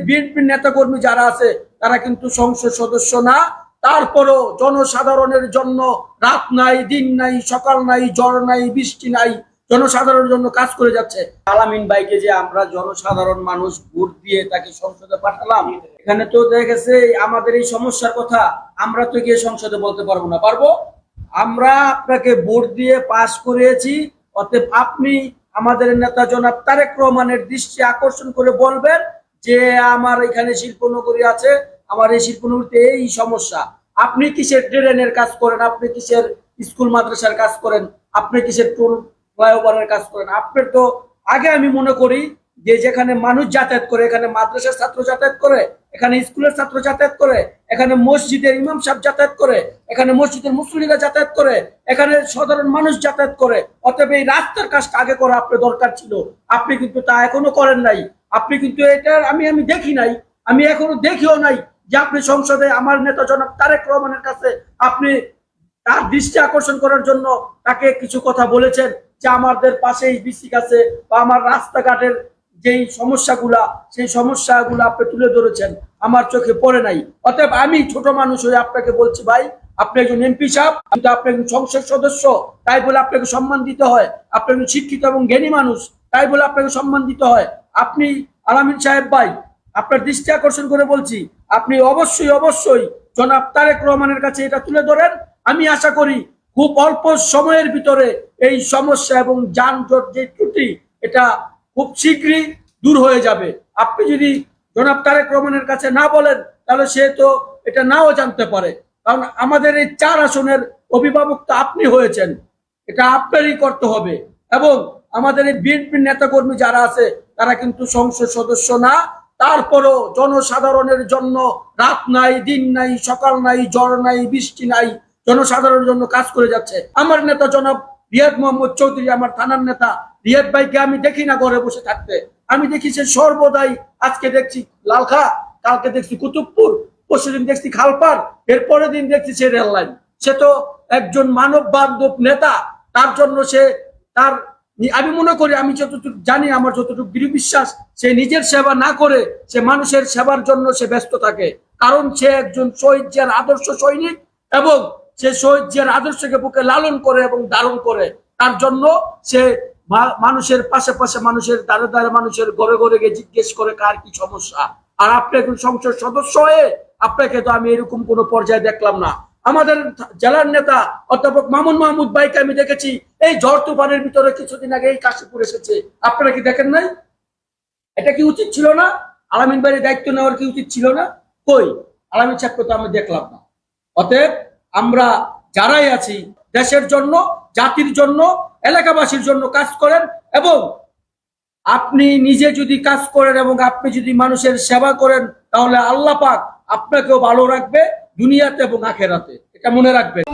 বিএনপির নেতাকর্মী যারা আছে তারা কিন্তু সংসদ সদস্য না, তারপরও জনসাধারণের জন্য রাত নাই, দিন নাই, সকাল নাই, ঝড় নাই, বৃষ্টি নাই, জনসাধারণের জন্য কাজ করে যাচ্ছে। আলামিন ভাইকে যে আমরা জনসাধারণ মানুষ ভোট দিয়ে তাকে সংসদে পাঠালাম, এখানে তো দেখা গেছে আমাদের এই সমস্যার কথা আমরা তো গিয়ে সংসদে বলতে পারবো না। পারবো? আমরা আপনাকে ভোট দিয়ে পাশ করিয়েছি, অতএব আপনি আমাদের নেতা জনাব তারেক রহমানের দৃষ্টি আকর্ষণ করে বলবেন যে আমার এখানে শিল্পনগরী আছে, আমার এই শিল্পনগরীতে এই সমস্যা। আপনি কিসের ড্রেনের কাজ করেন, আপনি কিসের স্কুল মাদ্রাসার কাজ করেন, আপনি কিসের টোল ফ্লাইওভারের কাজ করেন? আপনার তো আগে আমি মনে করি যে যেখানে মানুষ যাতায়াত করে, এখানে মাদ্রাসার ছাত্র যাতায়াত করে, এখানে স্কুলের ছাত্র যাতায়াত করে, এখানে মসজিদের ইমাম সাহেব যাতায়াত করে, এখানে মসজিদের মুসল্লিরা যাতায়াত করে, এখানে সাধারণ মানুষ যাতায়াত করে। অতএব এই রাস্তার কাজটা আগে করা আপনার দরকার ছিল, আপনি কিন্তু তা এখনো করেন নাই। আপনি কিন্তু এটা আমি দেখি নাই, আমি এখনো দেখিও নাই যে আপনি সংসদে আমার নেতা জনাব তারেক রহমানের কাছে আপনি তার দৃষ্টি আকর্ষণ করার জন্য তাকে কিছু কথা বলেছেন যে আমাদের পাশে বিসিক আছে বা আমার রাস্তাঘাটের যেই সমস্যাগুলা সেই সমস্যাগুলো আপনি তুলে ধরেছেন, আমার চোখে পড়ে নাই। অতএব আমি ছোট মানুষ হয়ে আপনাকে বলছি, ভাই আপনি একজন এমপি সাহেব, কিন্তু আপনি একজন সংসদ সদস্য, তাই বলে আপনাকে সম্মান দিতে হয়। আপনি একজন শিক্ষিত এবং জ্ঞানী মানুষ, তাই বলে আপনাকে সম্মান দিতে হয়। আপনি আলামিন সাহেব ভাই, আপনার দৃষ্টি আকর্ষণ করে বলছি, আপনি অবশ্যই অবশ্যই জনাব তারেক রহমানের কাছে এটা তুলে ধরেন। আমি আশা করি খুব অল্প সময়ের ভিতরে এই সমস্যা এবং যানজট যে ত্রুটি এটা খুব শীঘ্রই দূর হয়ে যাবে। আপনি যদি জনাব তারেক রহমানের কাছে না বলেন তাহলে সে তো এটা নাও জানতে পারে, কারণ আমাদের এই 4 আসনের অভিভাবক তো আপনি হয়েছেন, এটা আপনারই করতে হবে। এবং আমাদের এই বিএনপির নেতাকর্মী যারা আছে তারা কিন্তু সংসদ সদস্য না, তারপরও জনসাধারণের জন্য রাত নাই, দিন নাই, সকাল নাই, ঝড় নাই, বৃষ্টি নাই, জনসাধারণের জন্য কাজ করে যাচ্ছে। আমার নেতা জনাব রিয়াদ মোহাম্মদ চৌধুরী, আমার থানার নেতা রিয়াদ ভাইকে আমি দেখি না ঘরে বসে থাকতে, আমি দেখি সে সর্বদাই, আজকে দেখছি লালখা, কালকে দেখছি কুতুবপুর, পরশুদিন দেখছি খালপাড়, এরপরের দিন দেখছি সে রেল লাইন। সে তো একজন মানব বান্ধব নেতা, তার জন্য সে তার আমি মনে করি, আমি যতটুকু জানি, আমার যতটুকু দৃঢ় বিশ্বাস, সে নিজের সেবা না করে সে মানুষের সেবার জন্য সে ব্যস্ত থাকে। কারণ সে একজন শহীদ জিয়ার আদর্শ সৈনিক এবং সে শহীদ জিয়ার আদর্শকে বুকে লালন করে এবং ধারণ করে। তার জন্য সে মানুষের পাশে পাশে, মানুষের দ্বারে দ্বারে, মানুষের ঘরে ঘরে গিয়ে জিজ্ঞেস করে কার কি সমস্যা। আর আপনি একজন সংসদ সদস্য হয়ে আপনাকে তো আমি এরকম কোনো পর্যায়ে দেখলাম না। আমাদের জেলার নেতা অধ্যাপক মামুন মাহমুদ ভাইকে আমি দেখেছি এই ঝড় তুফানের ভিতরে কিছুদিন আগে এই কাশীপুর এসেছে, আপনারা কি দেখেন নাই? এটা কি উচিত ছিল না? আলামিন ভাইয়ের দায়িত্ব নেওয়ার কি উচিত ছিল না? কই আলামিন সাহেবকে তো আমি দেখলাম না। অতএব আমরা যারাই আছি দেশের জন্য, জাতির জন্য, এলাকাবাসীর জন্য কাজ করেন, এবং আপনি নিজে যদি কাজ করেন এবং আপনি যদি মানুষের সেবা করেন তাহলে আল্লাহ পাক আপনাকেও ভালো রাখবে দুনিয়াতে এবং আখেরাতে, এটা মনে রাখবেন।